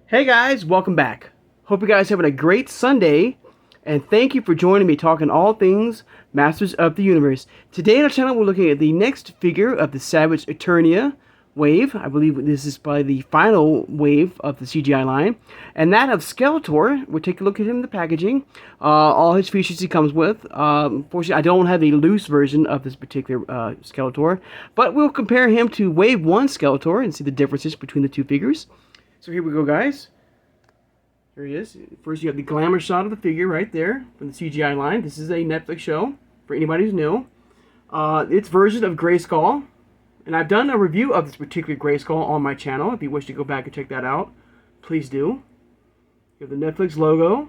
Hey guys, welcome back. Hope you guys are having a great Sunday, and thank you for joining me talking all things Masters of the Universe. Today on our channel, we're looking at the next figure of the Savage Eternia wave. I believe this is probably the final wave of the CGI line, and that of Skeletor. We'll take a look at him in the packaging, all his features he comes with. Unfortunately, I don't have a loose version of this particular Skeletor, but we'll compare him to Wave 1 Skeletor and see the differences between the two figures. So here we go, guys. Here he is. First, you have the glamour shot of the figure right there from the CGI line. This is a Netflix show for anybody who's new. It's version of Grayskull, and I've done a review of this particular Grayskull on my channel. If you wish to go back and check that out, please do. You have the Netflix logo.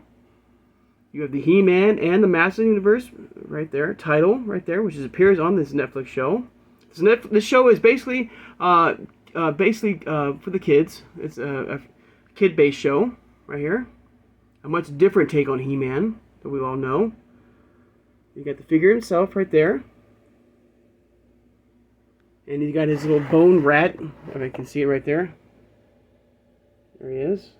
You have the He-Man and the Masters of the Universe right there, title right there, which appears on this Netflix show. This show is basically for the kids. It's a kid-based show right here. A much different take on He-Man that we all know. You got the figure himself right there. And he's got his little bone rat. If I can see it right there. There he is.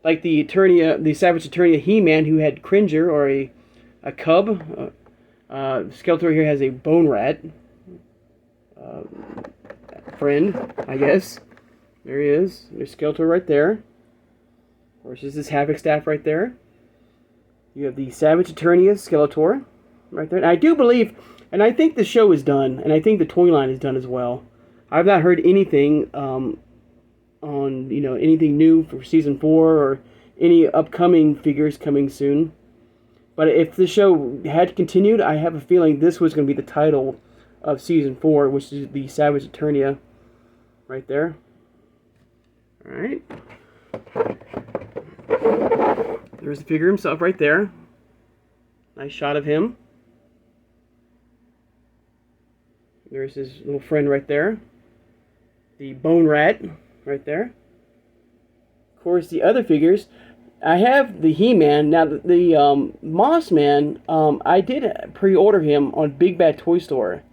Like the Savage Eternia He-Man who had Cringer, or a cub. Skeletor here has a bone rat. Friend, I guess. There he is. There's Skeletor right there. Of course, there's this Havoc staff right there. You have the Savage Eternia Skeletor right there. And I do believe, and I think the show is done, and I think the toy line is done as well. I've not heard anything on anything new for season 4 or any upcoming figures coming soon. But if the show had continued, I have a feeling this was going to be the title of season 4, which is the Savage Eternia right there. Alright. There's the figure himself right there. Nice shot of him. There's his little friend right there. The bone rat right there. Of course, the other figures. I have the He-Man. Now, the Moss Man, I did pre-order him on Big Bad Toy Store.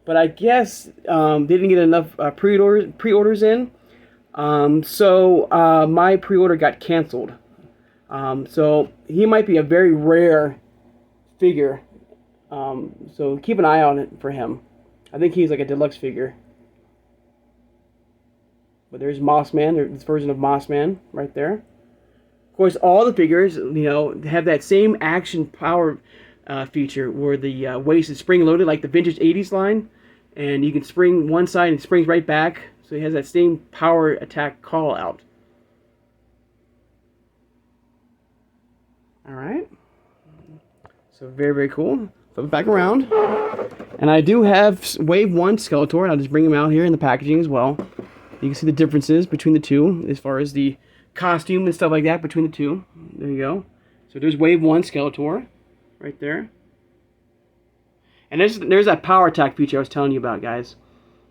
But I guess didn't get enough pre-orders in. So my pre-order got canceled. So he might be a very rare figure. So keep an eye on it for him. I think he's like a deluxe figure. But there's Moss Man. There's this version of Moss Man right there. Of course, all the figures, have that same action power feature where the waist is spring-loaded like the vintage 80s line. And you can spring one side and it springs right back. So he has that same power attack call out. Alright. So very, very cool. Flip it back around. And I do have Wave 1 Skeletor. And I'll just bring him out here in the packaging as well. You can see the differences between the two as far as the costume and stuff like that between the two. There you go. So there's Wave 1 Skeletor right there. And there's that power attack feature I was telling you about, guys.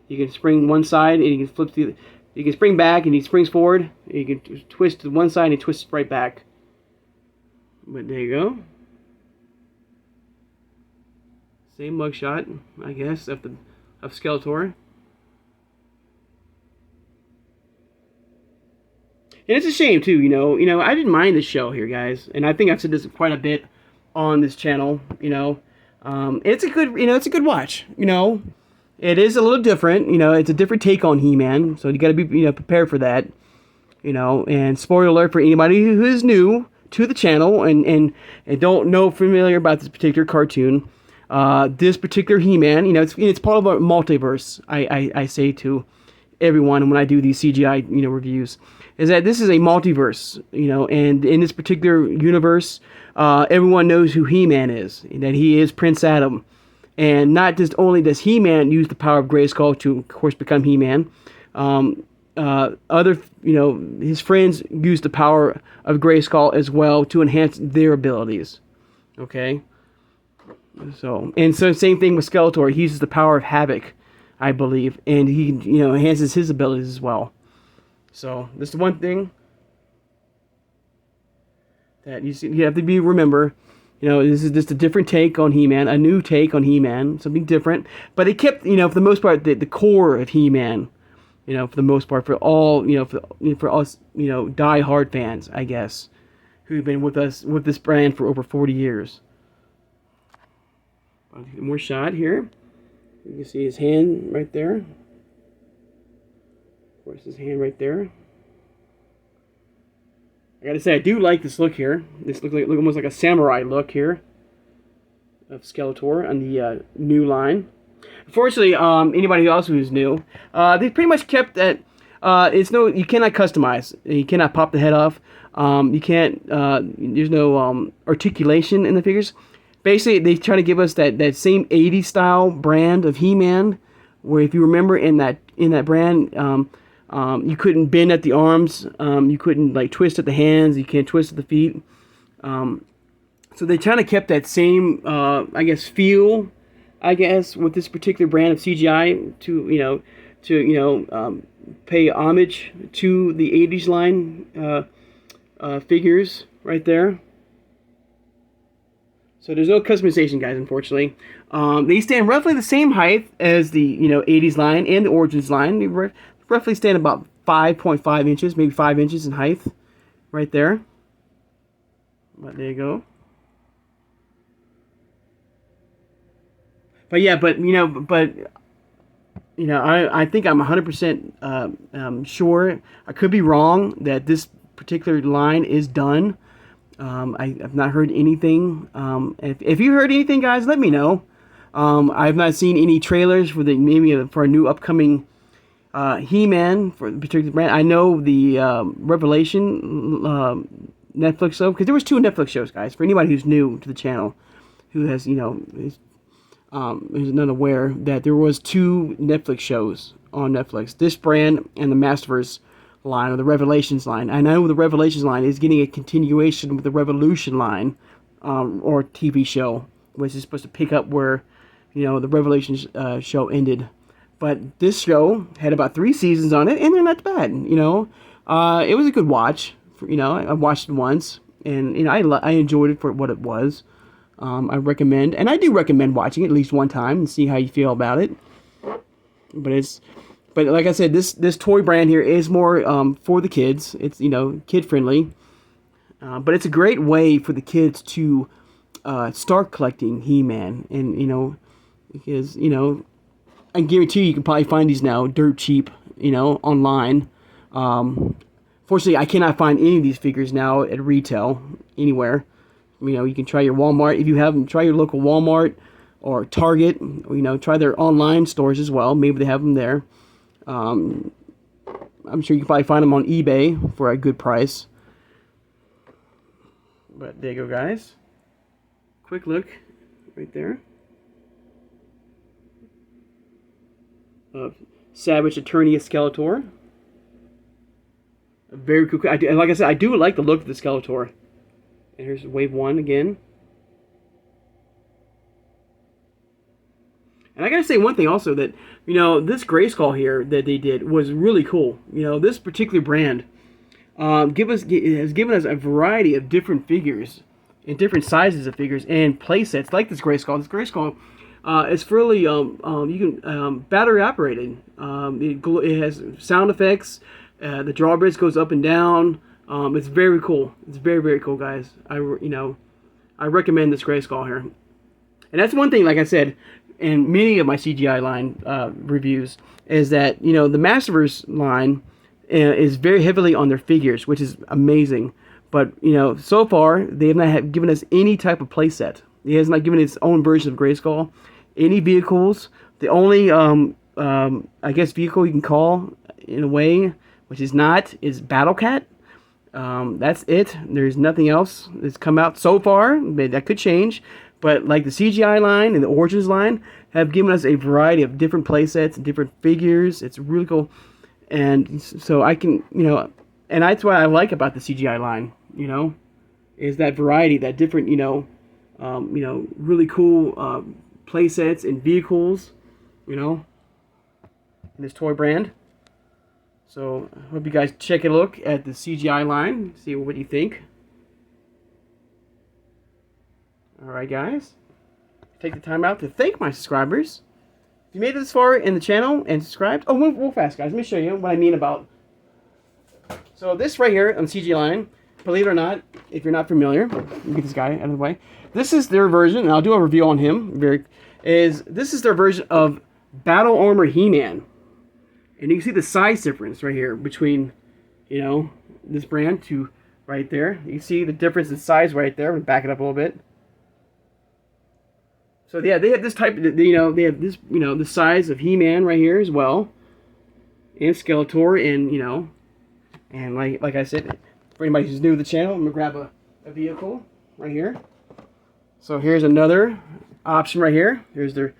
You can spring one side and you can flip you can spring back and he springs forward. And you can twist to one side and he twists right back. But there you go. Same mugshot, I guess, of Skeletor. And it's a shame too, I didn't mind this show here, guys, and I think I've said this quite a bit on this channel, it's a good watch, It is a little different, it's a different take on He-Man, so you got to be, prepared for that, and spoiler alert for anybody who is new to the channel and don't know familiar about this particular cartoon. This particular He-Man, it's part of a multiverse, I say to everyone when I do these CGI, reviews, is that this is a multiverse, and in this particular universe, everyone knows who He-Man is, and that he is Prince Adam. And not just only does He-Man use the power of Grayskull to, of course, become He-Man, his friends use the power of Grayskull as well to enhance their abilities. Okay? So same thing with Skeletor. He uses the power of Havoc, I believe, and he, enhances his abilities as well. So this is one thing that you have to remember. This is just a different take on He-Man, a new take on He-Man, something different. But it kept, for the most part, the core of He-Man. You know, for the most part, for all, you know, for us, you know, die-hard fans, I guess, who've been with us with this brand for over 40 years. More shot here. You can see his hand right there. Of course, his hand right there. I gotta say, I do like this look here. This looks like almost like a samurai look here of Skeletor on the new line. Unfortunately, anybody else who's new, they pretty much kept that. You cannot customize. You cannot pop the head off. You can't. There's no articulation in the figures. Basically, they try to give us that same '80s style brand of He-Man, where if you remember in that brand, you couldn't bend at the arms, you couldn't like twist at the hands, you can't twist at the feet. So they kind of kept that same, I guess, feel, I guess, with this particular brand of CGI to pay homage to the '80s line figures right there. So there's no customization, guys, unfortunately. They stand roughly the same height as the 80s line and the Origins line. They roughly stand about 5.5 inches, maybe 5 inches in height, right there. But there you go. But yeah, I think I'm 100% sure. I could be wrong that this particular line is done. I've not heard anything. If you heard anything, guys, let me know. I've not seen any trailers for for a new upcoming He-Man for the particular brand. I know the Revelation Netflix show, because there was 2 Netflix shows, guys. For anybody who's new to the channel, who has is not aware that there was 2 Netflix shows on Netflix. This brand and the Masterverse line, or the Revelations line. I know the Revelations line is getting a continuation with the Revolution line, or TV show, which is supposed to pick up where, the Revelations show ended. But this show had about 3 seasons on it, and they're not bad. It was a good watch. I watched it once, and I enjoyed it for what it was. I recommend, and I do recommend watching it at least one time and see how you feel about it. But like I said, this toy brand here is more for the kids. It's kid friendly, but it's a great way for the kids to start collecting He-Man, and because I guarantee you can probably find these now dirt cheap, online. Fortunately, I cannot find any of these figures now at retail anywhere. You can try your Walmart if you have them. Try your local Walmart or Target. Try their online stores as well. Maybe they have them there. I'm sure you can probably find them on eBay for a good price. But there you go, guys. Quick look right there of Savage Eternia Skeletor. A very cool. Like I said, I do like the look of the Skeletor. And here's wave 1 again. And I gotta say one thing also, that this Grayskull here that they did was really cool. This particular brand has given us a variety of different figures and different sizes of figures and play sets like this Grayskull. This Grayskull is fairly you can battery operated. It has sound effects. The drawbridge goes up and down. It's very cool. It's very, very cool, guys. I recommend this Grayskull here. And that's one thing, like I said, in many of my CGI line reviews, is that, the Masterverse line is very heavily on their figures, which is amazing. But, so far, they have not given us any type of playset. It has not given its own version of Grayskull. Any vehicles. The only, I guess, vehicle you can call, in a way, which is Battle Cat. That's it. There's nothing else that's come out so far. That could change. But like the CGI line and the Origins line have given us a variety of different playsets and different figures. It's really cool. And so I can, and that's what I like about the CGI line, is that variety, that different, really cool playsets and vehicles, in this toy brand. So I hope you guys check a look at the CGI line, see what you think. Alright, guys. Take the time out to thank my subscribers. If you made it this far in the channel and subscribed, oh, real fast, guys. Let me show you what I mean about. So this right here on CGI line, believe it or not, if you're not familiar, let me get this guy out of the way. This is their version, and I'll do a review on him. This is their version of Battle Armor He-Man, and you can see the size difference right here between, you know, this brand to right there. You can see the difference in size right there. I'm gonna back it up a little bit. So yeah, they have this type, you know, they have this, you know, the size of He-Man right here as well, and Skeletor, and you know, and like I said, for anybody who's new to the channel, I'm gonna grab a vehicle right here. So here's another option right here. Here's their,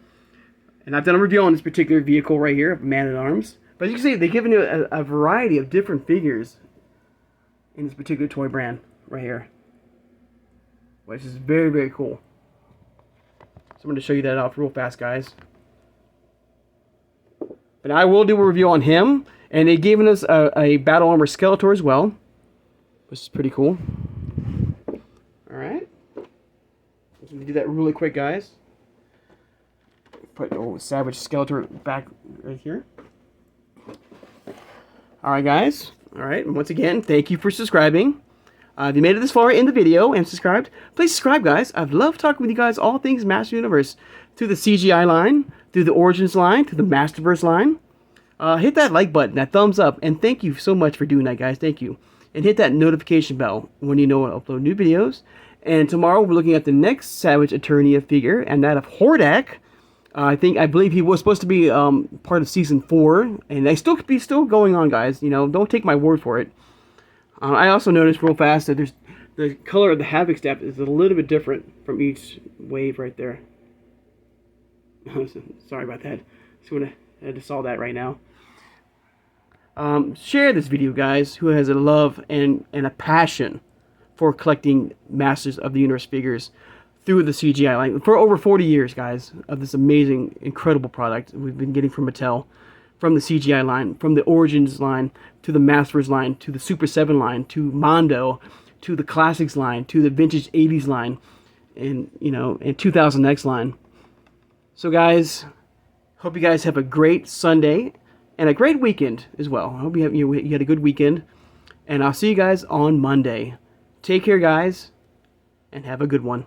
and I've done a review on this particular vehicle right here, Man-at-Arms. But you can see they've given you a variety of different figures in this particular toy brand right here, which is very, very cool. So I'm going to show you that off real fast, guys. But I will do a review on him, and they've given us a Battle Armor Skeletor as well, which is pretty cool. Alright. Let me do that really quick, guys. Put Savage Skeletor back right here. Alright, guys. Alright, and once again, thank you for subscribing. If you made it this far in the video and subscribed, please subscribe, guys. I've loved talking with you guys all things Master Universe. Through the CGI line, through the Origins line, through the Masterverse line. Hit that like button, that thumbs up, and thank you so much for doing that, guys. Thank you. And hit that notification bell when you know when I upload new videos. And tomorrow we're looking at the next Savage Eternia figure, and that of Hordak. I believe he was supposed to be part of Season 4, and they still could be going on, guys. You know, don't take my word for it. I also noticed real fast that the color of the Havoc Step is a little bit different from each wave right there. Sorry about that. I just saw that right now. Share this video, guys, who has a love and a passion for collecting Masters of the Universe figures through the CGI line for over 40 years, guys, of this amazing, incredible product we've been getting from Mattel. From the CGI line, from the Origins line, to the Masters line, to the Super 7 line, to Mondo, to the Classics line, to the Vintage 80s line, and, you know, and 2000X line. So, guys, hope you guys have a great Sunday and a great weekend as well. I hope you had a good weekend, and I'll see you guys on Monday. Take care, guys, and have a good one.